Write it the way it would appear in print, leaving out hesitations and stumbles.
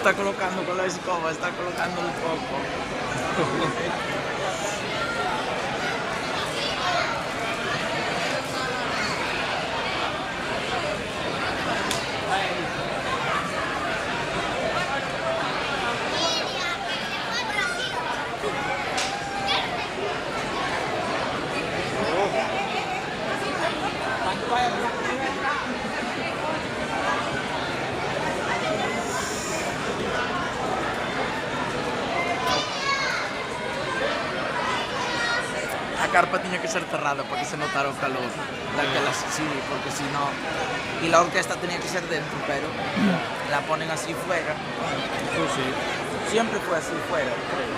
está colocando con la escoba, está colocando un poco. La carpa tenía que ser cerrada para que se notara el calor. Sí, porque si no... Y la orquesta tenía que ser dentro, pero la ponen así fuera. Pues sí. Siempre fue así fuera, creo.